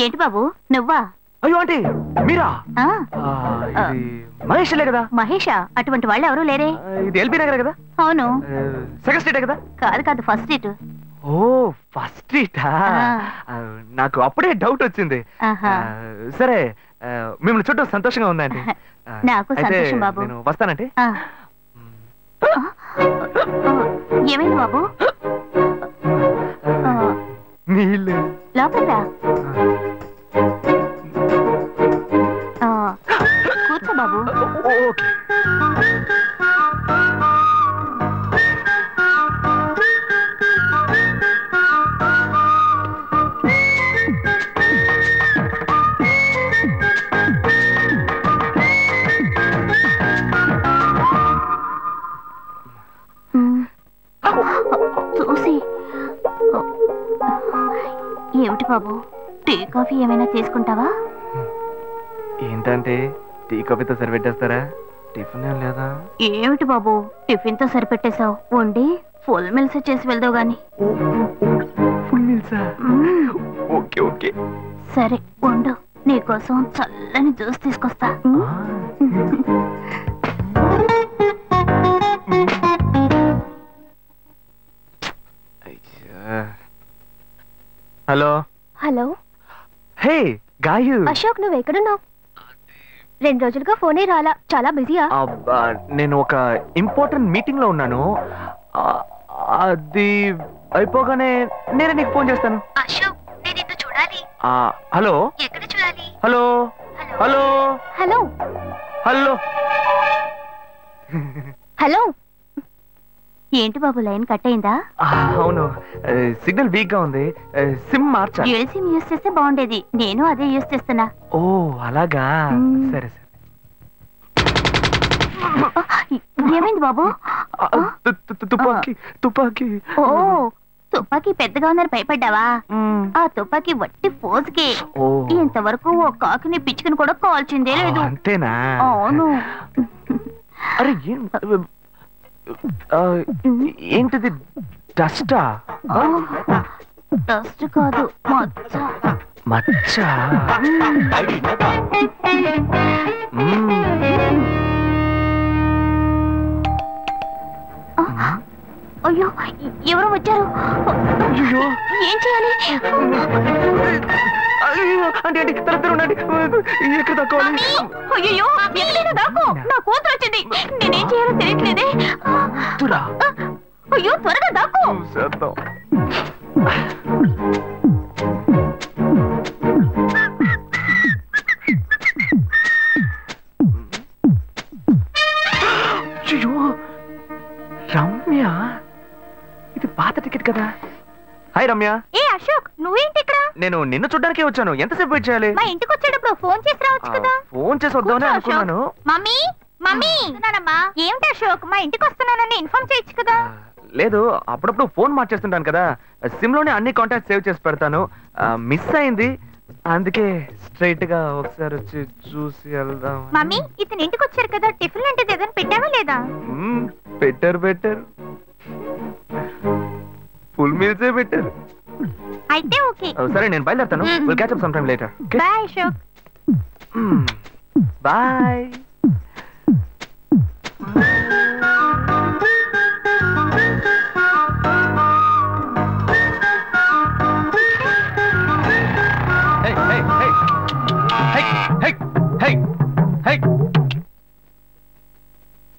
ఏంటి బాబు నువ్వా? అయ్యో ఆంటీ మీరా? మహేష్లే కదా? మహేషా? అటువంటి వాళ్ళు ఎవరూ లేరే. ఇది ఎల్బీ నగర్ కదా? అవును. సెకండ్ స్ట్రీట్ కదా? కాదు కాదు, ఫస్ట్ స్ట్రీట్. ఓ ఫస్ట్ స్ట్రీటా? నాకు అప్పుడే డౌట్ వచ్చింది. సరే మిమ్మల్ని చూడటం సంతోషంగా ఉందండి. నాకు సంతోషం బాబు. నేను వస్తానంటే. ఏమైంది బాబు? నీళ్ళు లోపల కూర్చో బాబు. చూసి ఏమిటి బాబు, టీ కాఫీ ఏమైనా తీసుకుంటావా? ఏంటంటే టీ కాఫీతో సరిపెట్టేస్తారా? టిఫిన్ ఏం లేదా? ఏమిటి బాబు టిఫిన్ తో సరిపెట్టేశావు? వండి ఫుల్ మిల్స్ చేసి వెళ్దావు గాని. ఫుల్ మిల్సా? ఓకే ఓకే సరే వండు, నీకోసం చల్లని జ్యూస్ తీసుకొస్తా. Hello hello. Hey Gayu. Ashok నువ్వు ఎక్కడున్నావు? 2 రోజులుగా ఫోనే రాలా, చాలా బిజీయా? నేను ఒక ఇంపార్టెంట్ మీటింగ్ లో ఉన్నాను. అది అయిపోగానే నేనే నీకు ఫోన్ చేస్తాను. అశోక్ నేను నిన్ను చూడాలి. హలో. ఎక్కడ చూడాలి? Hello hello hello hello hello. ఏంటి బాబు లైన్ కట్ అయిందా? అవును, సిగ్నల్ వీక్ గా ఉంది. సిమ్ మార్చా. డ్యూయల్ సిమ్ యూస్ చేస్తే బాగుండేది, నేను అదే యూస్ చేస్తున్నా. ఓ అలాగా, సరే సరే. ఏమైంది బాబు? తుపాకీ తుపాకీ. ఓ తుపాకీ పెద్దగా ఉందని భయపడ్డావా? ఆ తుపాకీ వట్టి ఫోజుకే. ఇంతవరకు ఓ కాకిని పిచ్చుకుని కూడా కాల్చిందే లేదు. అంతేనా? అవును. అరే ఏంటిది? డస్టా? డస్ట్ కాదు, మచ్చ. మచ్చ? అయ్యో ఎవరో వచ్చారు. ఏం చేయాలి? అంటే ఉండండి, ఎక్కడ తక్కువాలి? అయ్యో ఎక్కడైనా దాకో, నా కూతురు వచ్చింది, నేనేం చేయాలో తెలియట్లేదే. అయ్యో త్వరగా దాకో. రమ్య, ఇది పాత టికెట్ కదా? హాయ్ రమ్య. ఏ అశోక్ నువ్వేంటి ఇక్కడ? నేను నిన్ను చూడ్డానికే వచ్చాను. ఎంతసేపు వెయిట్ చేయాలి? మా ఇంటికి వచ్చేటప్పుడు ఫోన్ చేసి రావచ్చు కదా. ఫోన్ చేసి వద్దామని అనుకున్నాను. మమ్మీ మమ్మీ ఏమిటి అశోక్ మా ఇంటికి వస్తున్నానని ఇన్ఫార్మ్ చేయొచ్చు కదా. లేదు, అప్పుడప్పుడు ఫోన్ మార్చేస్తుంటాను కదా, సిమ్ లోనే అన్ని కాంటాక్ట్ సేవ్ చేసి పెడతాను. మిస్ అయింది, అందుకే స్ట్రైట్ గా ఒకసారి వచ్చి చూసి వెళ్దాం. మమ్మీ ఇతను ఇంటికి వచ్చారు కదా, టిఫిన్ లాంటిది ఏదైనా పెట్టావా లేదా? బెటర్ ఫుల్ మీల్సే బెటర్. అయితే ఓకే. సరే నేను బయలుదేరుతాను. Will catch up some time later. Bye Ashok. Bye.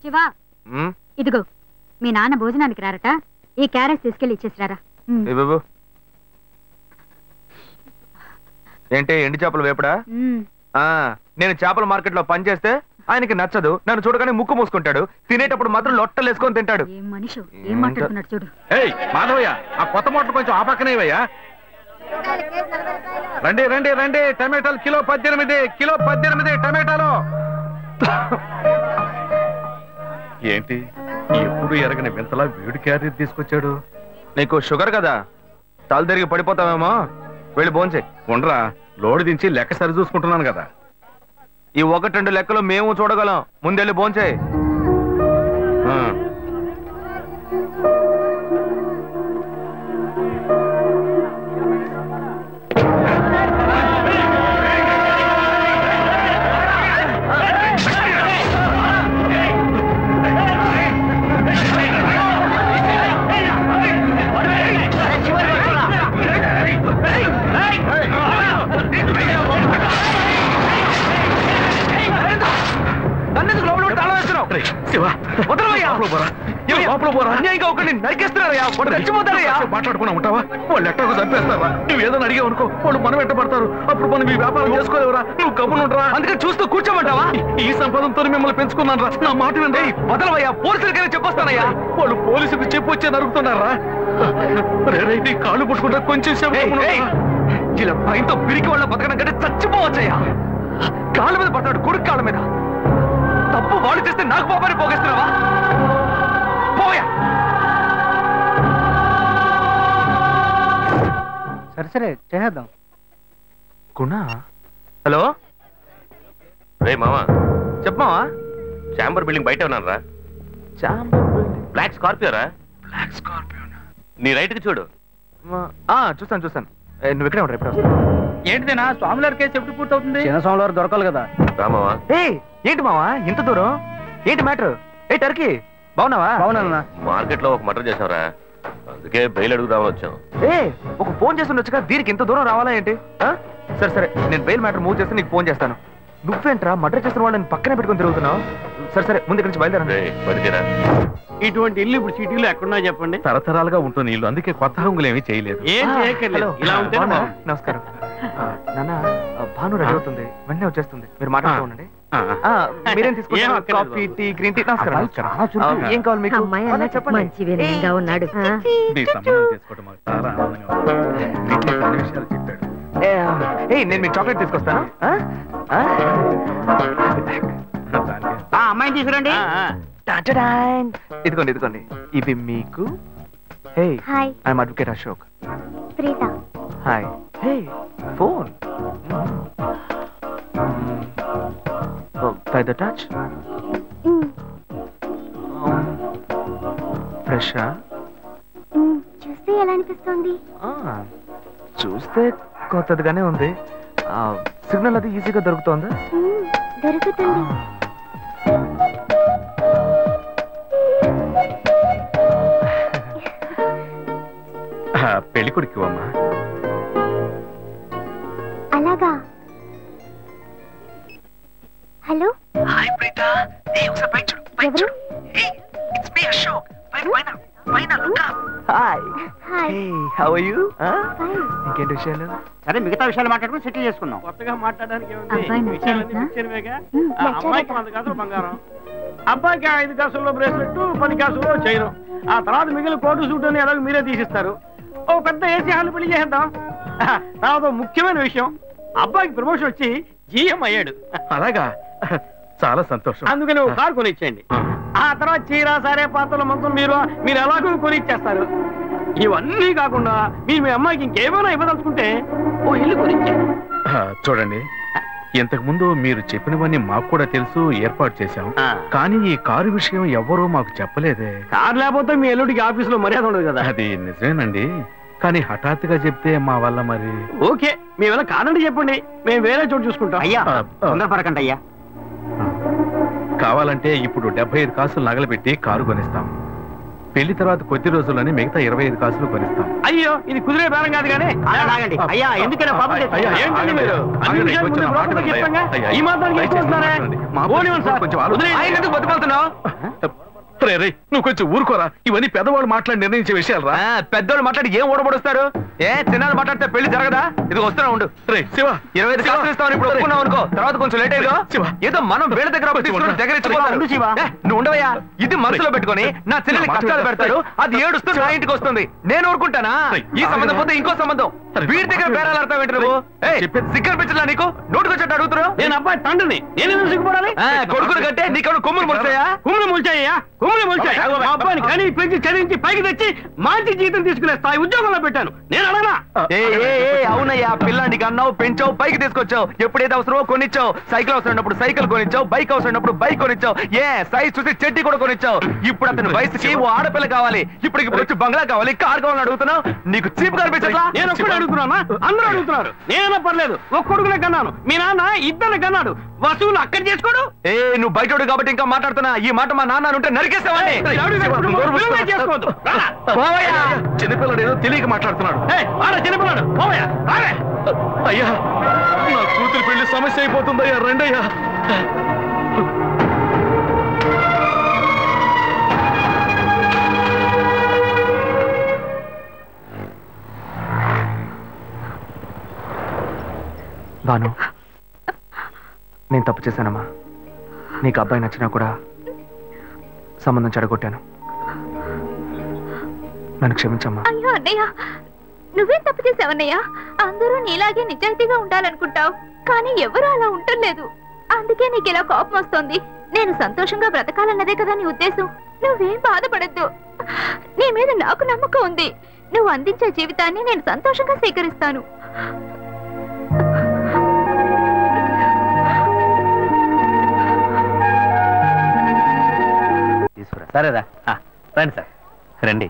Shiva, ఇదిగో మీ నాన్న భోజనానికి రారట, ఈ క్యారెట్ తీసుకెళ్లి ఇచ్చేసిరారా. ఏంటి ఎండి చేపలు వేపడా? నేను చేపల మార్కెట్ లో పని చేస్తే ఆయనకి నచ్చదు, నన్ను చూడగానే ముక్కు మూసుకుంటాడు, తినేటప్పుడు మాత్రం లొట్టలు వేసుకొని తింటాడు. ఏం మనిషి, ఏం మాట్లాడుతున్నాడు చూడు. మాధవయ్య, ఆ కొత్త మోటార్ కొంచెం ఆ పక్కనేవయ్యా. రండి రండి రండి, టమాటాలు కిలో 18 టమాటాలు. ఏంటి ఎప్పుడు ఎరగని వింతలా వేడి క్యారెట్ తీసుకొచ్చాడు? నీకు షుగర్ కదా, తల తిరిగి పడిపోతావేమో, వెళ్ళి భోంచేయ్. ఉండరా, లోడు దించి లెక్క సరి చూసుకుంటున్నాను కదా. ఈ 1-2 లెక్కలు మేము చూడగలం, ముందెళ్ళి భోంచేయ్. శివ వదలవయ్యా లోపల పోరా అన్యాయంగా ఒకరిని నరికేస్తున్నారయ్యా చచ్చిపోతారయ్యా మాట్లాడుకున్నా ఉంటావా వాళ్ళు ఎట్టకు చంపేస్తారా నువ్వు ఏదో అడిగావు అనుకో వాళ్ళు మనం వెంటబడతారు అప్పుడు మనం ఈ వ్యాపారం చేసుకోలేవురా నువ్వు కబునుంటరా అందుకని చూస్తూ కూర్చోమంటావా ఈ సంపదంతో మిమ్మల్ని పెంచుకున్నాను రా నా మాట వినండి వదలవయ్యా పోలీసులకైనా చెప్పొస్తానయ్యా వాళ్ళు పోలీసులకు చెప్పొచ్చే నరుగుతున్నారా నీ కాళ్ళు పుట్టుకుంటా కొంచెం సేపు ఇలా భయంతో పిరికి వాళ్ళ బతకడం కంటే చచ్చిపోవచ్చయ్యా కాళ్ళ మీద పడతాడు కొడుకు కాళ్ళ మీద తప్పు వాళ్ళు చేస్తే నాకు పాపాన్ని పోగేస్తున్నావా పోయా సరే చేద్దాం గుణ హలో రే మామా చెప్పమావా చాంబర్ బిల్డింగ్ బయట ఉన్నాను రా బ్లాక్ స్కార్పియో రా బ్లాక్ స్కార్పియో నీ రైట్ కి చూడు చూస్తాను నువ్వు ఇక్కడే ఉంటావు ఎప్పుడు వస్తావు ఏంటిదేనా స్వామివారి కేసు ఎప్పుడు పూర్తవుతుంది చిన్న స్వామివారు దొరకాలి కదా రామావా ఏంటి మావా ఇంత దూరం ఏంటి మ్యాటర్ టర్కీ బాగున్నావా బాగున్నా మార్కెట్ లో ఒక మర్డర్ చేసావురా అందుకే బెయిల్ అడుగుదామని వచ్చాం ఒక ఫోన్ చేసి ఉండొచ్చుగా దీనికి ఇంత దూరం రావాలా ఏంటి సరే నేను బెయిల్ మ్యాటర్ మూవ్ చేస్తే నీకు ఫోన్ చేస్తాను నువ్వేంట్రా మర్డర్ చేసిన వాళ్ళని పక్కనే పెట్టుకుని తిరుగుతున్నావు సరే ముందు ఇక్కడి నుంచి బయలుదేరా ఇటువంటి ఇల్లు ఇప్పుడు సిటీలో ఎక్కడున్నా చెప్పండి తరతరాలుగా ఉంటుంది ఇల్లు అందుకే కొత్త హంగులు ఏమీ చేయలేదు ఏం చేయక్కర్లేదు ఇలా ఉంటే నమస్కారం నాన్న భాను రెడీ అవుతుంది వెంటనే వచ్చేస్తుంది మీరు మాట్లాడుతూ ఉండండి మీరేం తీసుకుంటారు కాఫీ టీ గ్రీన్ టీ నమస్కారం ఏం కావాలి మీకు చెప్పండి మంచి వినయంగా ఉన్నాడు మీ సంబంధం చేసుకోవడం మాకు చాలా ఆనందంగా ఉంది. నీకు అన్ని విషయాలు చెప్పాడు నేను మీకు చాక్లెట్ తీసుకొస్తాను అమ్మాయిని తీసుకురండి ఇదిగోండి ఇవి మీకు hey I'm advocate Ashok Preetha hi hey phone by the touch ఫ్రెషా చూస్తే ఎలా అనిపిస్తుంది చూస్తే కొత్తదిగానే ఉంది సిగ్నల్ అది ఈజీగా దొరుకుతోందా దొరుకుతుంది పెళ్లి కొడుకు అమ్మా అలాగా హలో హాయ్ ప్రీత ఒకసారి పైకి చూడు పైకి చూడు ఇట్స్ మీ అశోక్ పైన look up hi hi how are you fine ఇంకేంటి విషయాలు సరే మిగతా విషయాలు మాట్లాడుకుని సెటిల్ చేసుకుందాం కొత్తగా మాట్లాడడానికి అబ్బాయి నచ్చాడా? అమ్మాయికి 100 కాసులు బంగారం అబ్బాయికి 5 కాసుల్లో బ్రేస్లెట్ 10 కాసుల్లో చైన్ ఆ తర్వాత మిగిలిన కోటు సూట్ అని ఎలాగో మీరే తీసిస్తారు ఓ పెద్ద ఏసీ హాల్ పెళ్లి చేద్దాం తర్వాత ముఖ్యమైన విషయం అబ్బాయికి ప్రమోషన్ వచ్చి జీఎం అయ్యాడు అలాగా చాలా సంతోషం అందుకని ఒక కారు కొనిచ్చేయండి ఆ తర్వాత చీర సారే పాత్రల మొత్తం మీరు ఎలాగో కొనిచ్చేస్తారు ఇవన్నీ కాకుండా మీరు మీ అమ్మాయికి ఇంకేమైనా ఇవ్వదలుచుకుంటే ఓ ఇల్లు కొనిచ్చేయండి చూడండి ఇంతకు ముందు మీరు చెప్పినవన్నీ మాకు కూడా తెలుసు ఏర్పాటు చేశాం కానీ ఈ కారు విషయం ఎవ్వరూ మాకు చెప్పలేదే కారు లేకపోతే మీ ఎల్లుడికి ఆఫీసులో మర్యాద ఉండదు కదా అది నిజమేనండి కానీ హఠాత్తుగా చెప్తే మా వల్ల మరి ఓకే మీ వల్ల కాదండి చెప్పండి మేము వేరే చోటు చూసుకుంటాం అయ్యా తొందరపడకండి అయ్యా కావాలంటే ఇప్పుడు 75 కాసులు నగలబెట్టి కారు కొనిస్తాం పెళ్లి తర్వాత కొద్ది రోజుల్లోనే మిగతా 25 కాసులు కొనిస్తాం అయ్యో ఇది కుదిరే బేరం కాదు కానీ అయ్యా ఎందుకైనా పాపం ఏంటండి మీరు అన్ని విషయాలు ముందు బ్రోకర్తో చెప్పంగా ఈ మాత్రానికి ఎక్కువ వస్తున్నారే పోనివ్వండి సార్ ఆయన ఎందుకు బతుకుతున్నావు నువ్వు కొంచెం ఊరుకోరా ఇవన్నీ పెద్దవాళ్ళు మాట్లాడి నిర్ణయించే విషయాలు రా పెద్దోళ్ళు మాట్లాడి ఏం ఓడబడుస్తారు చిన్నాళ్ళు మాట్లాడితే పెళ్లి జరగదా ఇది వస్తున్నా ఉండు శివ 25 కాసులు ఇస్తామని ఇప్పుడు ఒప్పుకున్నావు అనుకో తర్వాత కొంచెం లేట్ అయ్యో ఏదో మనం వేళ దగ్గర నువ్వు ఉండవయ్యా ఇది మనసులో పెట్టుకొని నా చెల్లెలు కష్టాలు పెడతారు అది ఏడుస్తూ నా ఇంటికి వస్తుంది నేను ఊరుకుంటానా ఈ సంబంధం పోతే ఇంకో సంబంధం వీడి దగ్గర బేరాలు ఆడతావు ఏంటి నువ్వు సిగ్గర్ పిచ్చలా నీకు నోటుకొచ్చేట్టు అడుగుతున్నావు నేను అబ్బాయి తండ్రిని నేను సిగ్గుపడాలి కొడుకులు కంటే నీకు కొమ్ములు ముడతాయా కుమ్ములు ముల్చాయ్యా కుమ్ములు ముల్చాయి మా అబ్బాయిని కనీ పెంచి చదివించి పైకి తెచ్చి మంచి జీతం తీసుకునే స్థాయి ఉద్యోగంలో పెట్టాను నేను అడగనా అవునయ్యా పిల్లానికి అన్నావు పెంచావు పైకి తీసుకొచ్చావు ఎప్పుడైతే అవసరమో కొనిచ్చావు సైకిల్ అవసరమైనప్పుడు సైకిల్ కొనిచ్చావు బైక్ అవసరమైనప్పుడు బైక్ కొనిచ్చావు సైజ్ చూసి చెట్టి కూడా కొనిచ్చావు ఇప్పుడు అతని వయసుకి ఓ ఆడపిల్ల కావాలి ఇప్పుడు వచ్చి బంగ్లా కావాలి కార్ కావాలని అడుగుతున్నావు నీకు చీప్ కనిపించట్లా నేను ఒక్కడే అడుగుతున్నా అందరూ అడుగుతున్నారు నేనైనా పర్లేదు ఒక్క కొడుకునే కన్నాను మీ నాన్న ఇద్దరు కన్నాడు వసూలు అక్కడ చేసుకోడు నువ్వు బయటోడు కాబట్టి ఇంకా మాట్లాడుతున్నా ఈ మాట మా నాన్న ఉంటే నరికేస్తావని చేసుకోవద్దు చిన్నపిల్లడు ఏదో తెలియక మాట్లాడుతున్నాడు చిన్నపిల్లడు అయ్యా నా కూతురు పెళ్లి సమస్య అయిపోతుందయ్యా రండయ్యా భాను, నేను తప్పు చేశానమ్మా. నీకు అబ్బాయి నచ్చినా కూడా సంబంధం చెడగొట్టాను. నన్ను క్షమించమ్మా. అయ్యో అన్నయ్య, నువ్వేం తప్పు చేసావన్నయ్య? అందరూ నీలాగే నిజాయితీగా ఉండాలనుకుంటావు, కానీ ఎవరు అలా ఉండలేదు. అందుకే నీకు ఇలా కోపం వస్తుంది. నేను సంతోషంగా బ్రతకాలన్నదే కదా నీ ఉద్దేశం. నువ్వేం బాధపడద్దు. నీ మీద నాకు నమ్మకం ఉంది. నువ్వు అందించే జీవితాన్ని నేను సంతోషంగా స్వీకరిస్తాను. సరేరా, రండి సార్, రండి.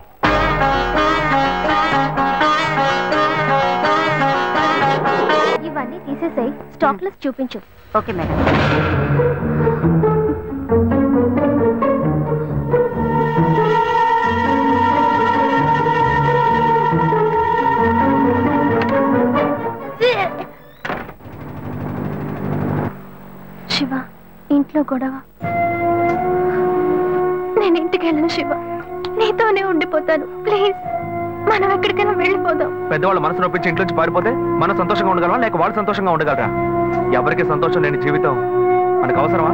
ఇవన్నీ తీసేసాయి, స్టాక్ లిస్ట్ చూపించు. Okay madam. శివ, ఇంట్లో గొడవ. నేను ఇంటికి వెళ్ళను శివ, నీతోనే ఉండిపోతాను. ప్లీజ్, మనం ఎక్కడికైనా వెళ్ళిపోదాం. పెద్దవాళ్ళ మనసు నొప్పించి ఇంట్లోంచి పారిపోతే మనం సంతోషంగా ఉండగలమా, లేక వాళ్ళు సంతోషంగా ఉండగలరా? ఎవరికి సంతోషం లేని జీవితం మనకు అవసరమా?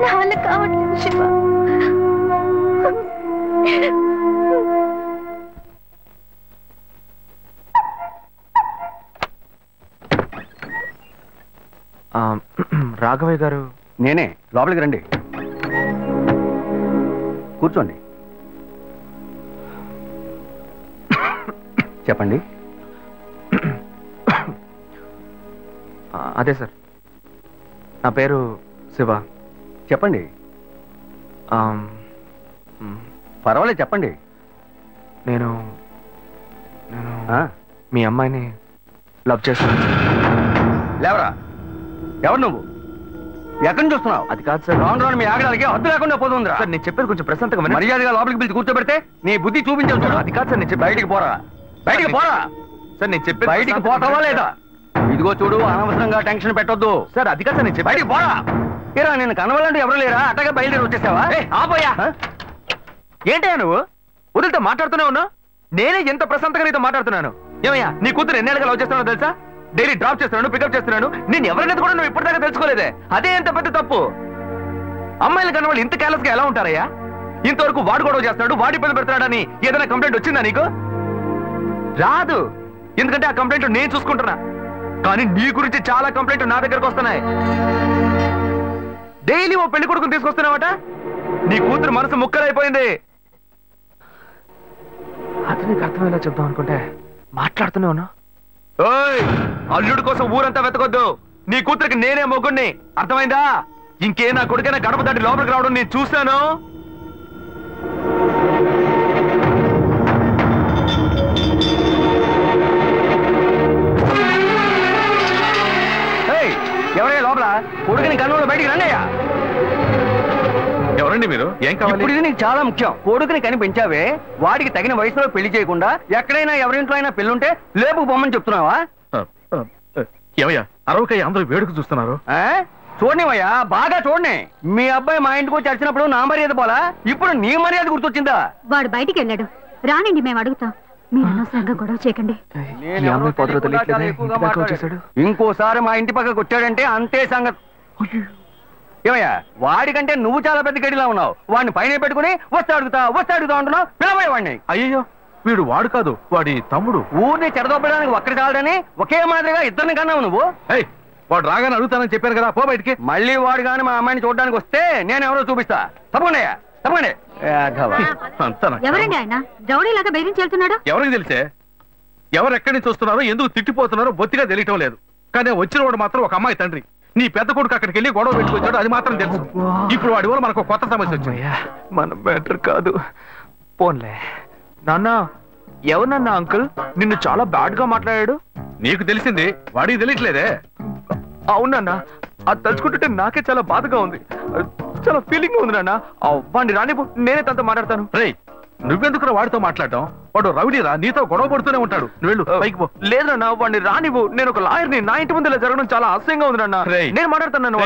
నా వల్ల కావట్లేదు శివ. రాఘవయ్య గారు. నేనే, లోపలికి రండి, కూర్చోండి. చెప్పండి. అదే సార్, నా పేరు శివ. చెప్పండి. పర్వాలేదు, చెప్పండి. నేను మీ అమ్మాయిని లవ్ చేస్తాను. లేవరా, ఎవరు నువ్వు? ఎక్కడి నుంచి చూస్తున్నావు? అది కాదు సార్. రాను రాను మీ ఆగడానికి హద్దు లేకుండా పోతుందిరా. సార్, నేను చెప్పేది కొంచెం ప్రశాంతంగా వినండి. మర్యాదగా లోపలికి పిలిచి కూర్చోబెడితే నీ బుద్ధి చూపించావు చూడు. అది కాదు సార్, నేను బయటికి పోరా, బయటికి పోరా. సార్, నేను చెప్పేది బయటికి పోతావా లేదా? ఇదిగో చూడు, అనవసరంగా టెన్షన్ పెట్టొద్దు. సార్, అది కాదు సార్, నేను బయటికి పోరా. ఏరా, నేను కనవాలంటే ఎవరు లేరా? అట్టగా బయలుదేరి వచ్చేసావా? ఆపోయా. ఏంటయ్యా నువ్వు వదిలితో మాట్లాడుతూనే ఉన్నా? నేనే ఎంత ప్రశాంతంగా నీతో మాట్లాడుతున్నాను. ఏమయ్యా, నీ కూతురు ఎన్నేళ్ళగా లవ్ చేస్తున్నావు తెలుసా? డైలీ డ్రాప్ చేస్తున్నాను, పికప్ చేస్తున్నాను. నేను ఎవరినైతే కూడా నువ్వు ఇప్పటిదాకా తెలుసుకోలేదే. అదే ఎంత పెద్ద తప్పు. అమ్మాయిలు కన్నా వాళ్ళు ఇంత కేర్లెస్ గా ఎలా ఉంటారయ్యా? ఇంతవరకు వాడు గొడవ చేస్తున్నాడు, వాడి ఇబ్బంది పెడతాడని ఏదైనా కంప్లైంట్ వచ్చిందా నీకు? రాదు, ఎందుకంటే ఆ కంప్లైంట్ నేను చూసుకుంటున్నా. కానీ నీ గురించి చాలా కంప్లైంట్ నా దగ్గరకు వస్తున్నాయి. డైలీ ఓ పెళ్లి కొడుకుని తీసుకొస్తున్నావట. నీ కూతురు మనసు ముక్కలైపోయింది. అది నీకు అర్థమయ్యేలా చెప్దాం అనుకుంటే మాట్లాడుతూనే ఉన్నా. ఓయ్, అల్లుడి కోసం ఊరంతా వెతకొద్దు. నీ కూతురికి నేనే మొగ్గుణ్ణి, అర్థమైందా? ఇంకే నా కొడుకైనా గడప దాటి లోపలికి రావడం నేను చూశాను. ఎవరయ్యా లోపల? కొడుకుని కన్నులో బయటికి రండియ్యా. ఎవరండి మీరు? ఏం కావాలి? ఇప్పుడు ఇది నీకు చాలా ముఖ్యం. కొడుకుని కని పెంచావే, వాడికి తగిన వయసులో పెళ్లి చేయకుండా ఎక్కడైనా ఎవరింట్లో అయినా పెళ్ళుంటే లేపుకు పొమ్మని చెప్తున్నావా? ఏమయ్యా, అరవకయ్య అందరూ వేడుక చూస్తున్నారు. చూడనివయ్యా, బాగా చూడని. మీ అబ్బాయి మా ఇంటికి వచ్చి వచ్చినప్పుడు నా మర్యాద పోలా, ఇప్పుడు నీ మర్యాద గుర్తొచ్చిందా? వాడు బయటికి వెళ్ళాడు, రానండి, మేము అడుగుతాం. మీరు అనవసరంగా గొడవ చేయకండి. ఇంకోసారి మా ఇంటి పక్కకు వచ్చాడంటే అంతే సంగతి. ఏమయ్యా, వాడికంటే నువ్వు చాలా పెద్ద గడిలా ఉన్నావు. వాడిని పైన పెట్టుకుని వస్తే అడుగుతా అంటున్నావు. పిలవయ్య వాడిని. అయ్యో, వీడు వాడు కాదు, వాడి తమ్ముడు. ఊరిని చెడదొబ్బడానికి ఒక్కడి చాలని ఒకే మాదిరిగా ఇద్దరిని కన్నావు నువ్వు. వాడు రాగానే అడుగుతానని చెప్పాను కదా, పో బయటికి. మళ్ళీ వాడు గాని మా అమ్మాయిని చూడడానికి వస్తే నేను ఎవరో చూపిస్తా. తప్పకుండా తప్పకుండా. ఎవరండి ఆయన? రౌడీలాగా బెదిరించి వెళ్తున్నాడు. ఎవరికి తెలిసే? ఎవరు ఎక్కడి నుంచి వస్తున్నారో, ఎందుకు తిట్టిపోతున్నారో బొత్తిగా తెలియటం లేదు. కానీ వచ్చిన వాడు మాత్రం ఒక అమ్మాయి తండ్రి. నీ పెద్ద కొడుకు అక్కడికి వెళ్ళి గొడవ పెట్టుకొచ్చాడు, అది మాత్రం తెలుసు. ఇప్పుడు వాడి వల్ల మనకు కొత్త సమస్య వచ్చింది. మన బెటర్ కాదు, పోన్లే. నాన్న, ఎవరన్నా అంకుల్ నిన్ను చాలా బ్యాడ్ గా మాట్లాడాడు? నీకు తెలిసింది, వాడికి తెలియట్లేదే. అవునన్నా, అది తలుచుకుంటుంటే నాకే చాలా బాధగా ఉంది, చాలా ఫీలింగ్ ఉంది నాన్న. వాడిని రానిపో, నేనే తనతో మాట్లాడతాను. రేయ్, నువ్వెందుకు వాడితో మాట్లాడటం? వాడు రౌడీరా, నీతో గొడవ పడుతూనే ఉంటాడు. నువ్వు వెళ్ళు, పైకి పో. లేదు నాన్న, వాడిని రానివ్వు. నేను ఒక లాయర్ని, నా ఇంటి ముందు ఇలా జరగడం చాలా అసహ్యంగా ఉంది నాన్న. నేను మాట్లాడతాను.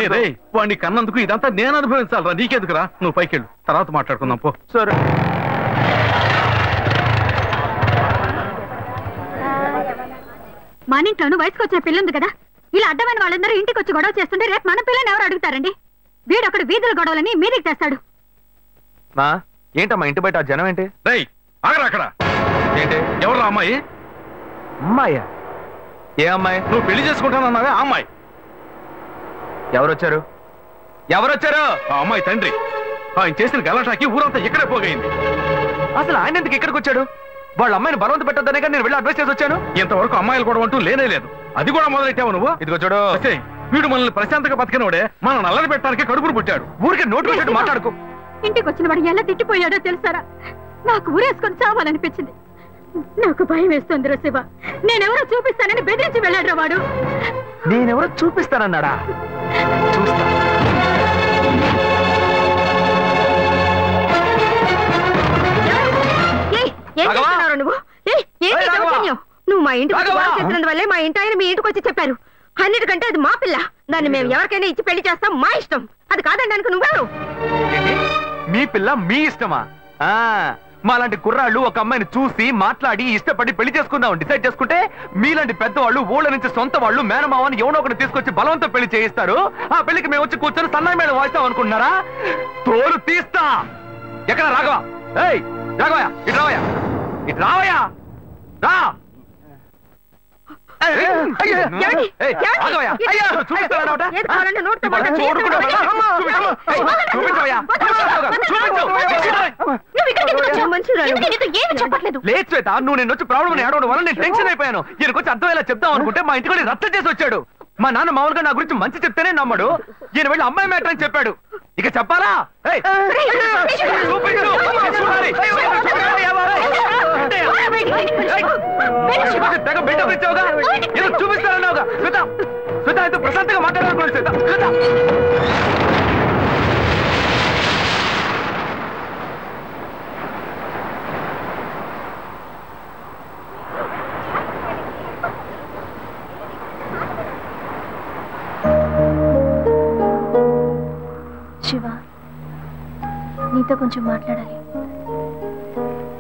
వాడిని కన్నందుకు ఇదంతా నేను అనుభవించాలరా, నీకెందుకురా? నువ్వు పైకి వెళ్ళు, తర్వాత మాట్లాడుకుందాం పో. సరే. మన ఇంట్లోనూ వయసుకు వచ్చిన పిల్ల ఉంది కదా, ఇలా అడ్డమైన వాళ్ళందరూ ఇంటికి వచ్చి గొడవ చేస్తుంటే రేపు మన పిల్లని ఎవరు అడుగుతారండి? వీడొకడు వీధుల గొడవలని మీదికి తెస్తాడు. మా ఏంటమ్మా ఇంటి బయట జనం ఏంటి? రేయ్ ఆగరా అక్కడ. ఏంటి? ఎవరు అమ్మాయి? అమ్మాయ్యా? ఏ అమ్మాయి? నువ్వు పెళ్లి చేసుకుంటానన్నావే ఆ అమ్మాయి. ఎవరొచ్చారు? ఎవరొచ్చారు? ఆ అమ్మాయి తండ్రి. ఆయన చేసిన గలాటాకి ఊరంతా ఇక్కడే పోగైంది. అసలు ఆయన ఎందుకు ఇక్కడికి వచ్చాడు? వాళ్ళ అమ్మాయిని బలవంత పెట్టొద్దనే కానీ నేను వెళ్ళి అడ్వైస్ చేసి వచ్చాను. ఇంతవరకు అమ్మాయిలు కూడా అంటూ లేనే లేదు. అది కూడా మొదలెట్టావు నువ్వు. ఇదిగో చూడు, వీడు మనల్ని ప్రశాంతంగా బతికినోడే మన నల్లని పెట్టడానికి కడుపును పుట్టాడు. ఊరికే నోటు పెట్టాడు మాట్లాడుకో. ఇంటికి వచ్చిన వాడు ఎలా తిట్టిపోయాడో తెలుసారా? నాకు ఊరేసుకొని చావాలనిపించింది. నాకు భయం వేస్తుంది శివ. నేనెవరో చూపిస్తానని బెదిరించి వెళ్ళాడు వాడు. నేనెవరో చూపిస్తానన్నాడా? చూస్తా. నువ్వు మా ఇంటికి చేసినందు వల్లే మా ఇంటి ఆయన మీ ఇంటికి వచ్చి చెప్పారు. అన్నిటికంటే అది మా పిల్ల. దాన్ని మేము ఎవరికైనా ఇచ్చి పెళ్లి చేస్తాం, మా ఇష్టం. అది కాదండానికి నువ్వెవరు? మీ పిల్ల మీ ఇష్టమా? మాలాంటి కుర్రాళ్ళు ఒక అమ్మాయిని చూసి మాట్లాడి ఇష్టపడి పెళ్లి చేసుకుందాం డిసైడ్ చేసుకుంటే, మీలాంటి పెద్దవాళ్ళు ఊళ్ళ నుంచి సొంత వాళ్ళు మేనమావని ఎవనో ఒకటి తీసుకొచ్చి బలవంతం పెళ్లి చేయిస్తారు. ఆ పెళ్లికి మేము వచ్చి కూర్చొని సన్నాయి మేళ వాయిస్తాం అనుకుంటున్నారా? తోలు తీస్తా. ఎక్కడ రాఘవ? ఏయ్ రాఘవయ్య, ఇటు రావయ్యా, ఇటు రావయ్యా, రా. లేదు శ్వేత, నువ్వు నేను వచ్చి ప్రాబ్లం ఏడవడం వల్ల నేను టెన్షన్ అయిపోయాను. ఈయనకొచ్చి అర్థమయ్యేలా చెప్తాం అనుకుంటే మా ఇంటికి వెళ్ళి రచ్చ చేసి వచ్చాడు. మా నాన్న మామూలుగా నా గురించి మంచి చెప్తేనే నమ్మడు. ఈయన వెళ్ళి అమ్మాయి మ్యాటర్ అని చెప్పాడు. ఇక చెప్పాలా? తెగ బిల్డప్ ఇచ్చావుగా, ఏదో చూపిస్తానన్నావుగా. శ్వేత, శ్వేత అయితే ప్రశాంతంగా మాట్లాడాలనుకోండి. శ్వేత, శ్వేత. శివ, నీతో కొంచెం మాట్లాడాలి.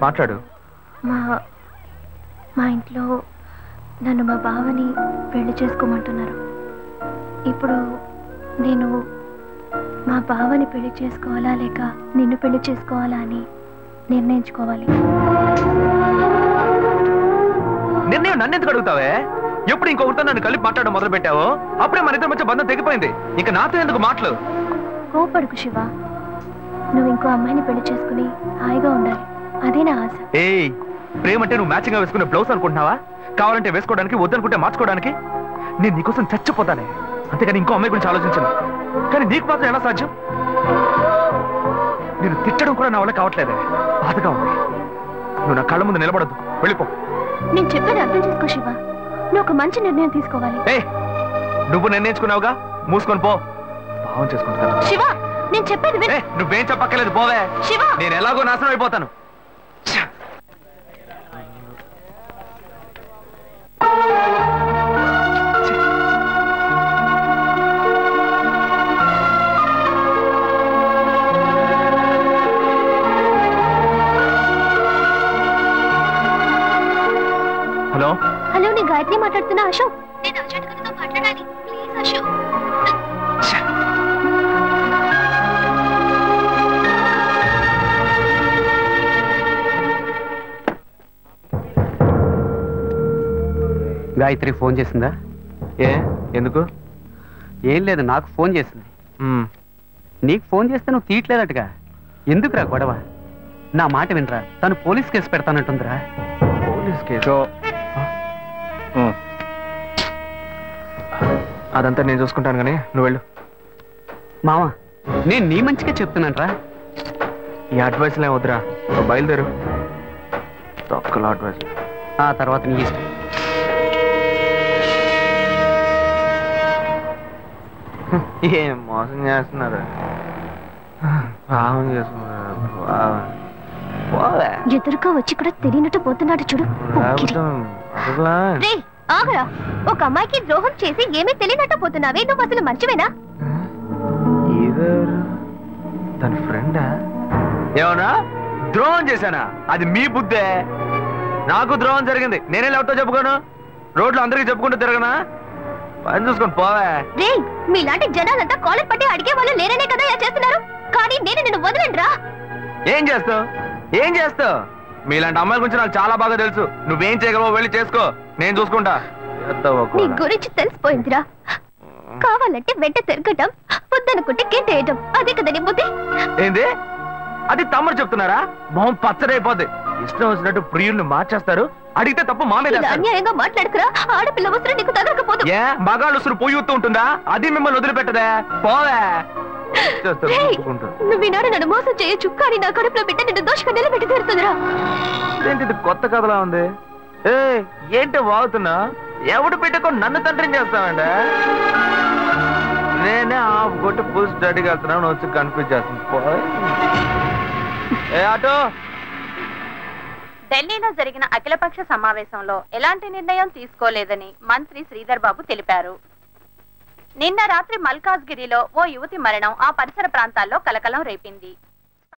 మాట్లాడు. మా ఇంట్లో నన్ను మా బావని పెళ్లి చేసుకోమంటున్నారు. ఇప్పుడు నేను మా బావని పెళ్లి చేసుకోవాలా లేక నిన్ను పెళ్లి చేసుకోవాలా అని నిర్ణయించుకోవాలి. నిర్ణయం నన్ను ఎందుకు అడుగుతావే? ఎప్పుడు ఇంకొకరితో నన్ను కలిపి మాట్లాడడం మొదలు పెట్టావో అప్పుడే మన ఇద్దరి మధ్య బంధం తెగిపోయింది. ఇంకా నాతో ఎందుకు మాటలు? కోపడుకు శివ, నువ్వు ఇంకో అమ్మాయిని పెళ్లి చేసుకుని హాయిగా ఉండాలి. అదే నా ఆశ. ఏయ్, ప్రేమంటే నువ్వు మ్యాచింగ్ గా వేసుకునే బ్లౌజ్ అనుకుంటున్నావా? కావాలంటే వేసుకోవడానికి, వద్దనుకుంటే మార్చుకోవడానికి. నేను నీకోసం చచ్చిపోతానే, అంతేగాని ఇంకో అమ్మాయి గురించి ఆలోచించను. కానీ నీకు మాత్రం ఎలా సాధ్యం? నేను తిట్టడం కూడా నా వల్ల కావట్లేదే, బాధగా ఉంది. నువ్వు నా కళ్ళ ముందు నిలబడద్దు, వెళ్ళిపో. నేను చెప్పేది అర్థం చేసుకో శివ, నువ్వు ఒక మంచి నిర్ణయం తీసుకోవాలి. నువ్వు నిర్ణయించుకున్నావుగా, మూసుకొని పో. భావం చేసుకుంటాను. శివ, నేను చెప్పేది విను. నువ్వేం చెప్పక్కర్లేదు, పోవే. శివ, నేను ఎలాగో నాశనం అయిపోతాను. హలో హలో, నేను గాయత్రి మాట్లాడుతున్నా. అశోక్, నేను అర్జెంట్ గా నీతో మాట్లాడాలి. ప్లీజ్ అశోక్. గాయత్రి ఫోన్ చేసిందా? ఎందుకు? ఏం లేదు, నాకు ఫోన్ చేసింది. నీకు ఫోన్ చేస్తే నువ్వు తీయట్లేదటగా. ఎందుకురా గొడవ? నా మాట వినరా, తను పోలీస్ కేసు పెడతానంటుందిరా. Police case? అదంతా నేను చూసుకుంటాను కానీ నువ్వు వెళ్ళు. మావా, నేను నీ మంచిగా చెప్తున్నానరా. ఈ అడ్వైస్లే వద్దురా, బయలుదేరు. తొక్కల అడ్వైస్. ఆ తర్వాత నీ ఇష్టం. ఏం మోసం చేస్తున్నారు, భావం చేస్తున్నారు. ఎదురుగా వచ్చి కూడా తెలియనట్టు పోతున్నాడు చూడు. ఆగరా, ఒక అమ్మాయికి ద్రోహం చేసి ఏమీ తెలియనట్టు పోతున్నావే, నువ్వు అసలు మంచివేనా? తన ఫ్రెండా? ఏమన్నా ద్రోహం చేశానా? అది మీ బుద్ధే. నాకు ద్రోహం జరిగింది, నేనే ఎవరితో చెప్పుకోను. రోడ్లు అందరికీ చెప్పుకుంటూ తిరగనా? పని చూసుకొని పోవే. రే మీలాంటి జనాలంతా కాలర్ పట్టి అడిగే వాళ్ళు లేరనే కదా ఇలా చేస్తున్నారు. కానీ నేను నిన్ను వదలండ్రా. ఏం చేస్తావు? ఏం చేస్తావు? మీలాంటి అమ్మాయిల గురించి నాకు చాలా బాగా తెలుసు. నువ్వేం చేయగలవో వెళ్ళి చేసుకో, నేను చూసుకుంటా. నీ గురించి తెలిసిపోయిందిరా. కావాలంటే వెంట తిరగటం, వద్దనుకుంటే గెంటేయటం, అదే కదా నీ బుద్ధి. ఏంది? అది తమ్ముడు చెప్తున్నారా? మొహం పచ్చడైపోద్ది. ఇష్టం వచ్చినట్టు ప్రియుల్ని మార్చేస్తారు. అడిగితే తప్పు మా మీద అన్యాయంగా మాట్లాడుకురా. ఆడపిల్ల వస్తున్నా నీకు తగలకపోదు. ఏ మగాళ్ళు ఉసురు పొయ్యి ఉంటుందా? అది మిమ్మల్ని వదిలిపెట్టదే. పోవే. నువ్వు ఈనాడు నన్ను మోసం చేయొచ్చు, కానీ నా కడుపులో బిడ్డ నిన్ను దోషంగా నిలబెట్టి తీరుతుందిరా. ఏంటిది కొత్త కథలా ఉంది? ఏ ఏంటి వాగుతున్నా? ఎవడు పెట్టుకో నన్ను తండ్రిని చేస్తామండి. నేనే ఆఫ్ కొట్టి ఫుల్ స్టడీకి వెళ్తున్నాను, వచ్చి కన్ఫ్యూజ్ చేస్తుంది. ఏ ఆటో. ఢిల్లీలో జరిగిన అఖిలపక్ష సమావేశంలో ఎలాంటి నిర్ణయం తీసుకోలేదని మంత్రి శ్రీధర్ బాబు తెలిపారు. నిన్న రాత్రి మల్కాజ్గిరిలో ఓ యువతి మరణం ఆ పరిసర ప్రాంతాల్లో కలకలం రేపింది.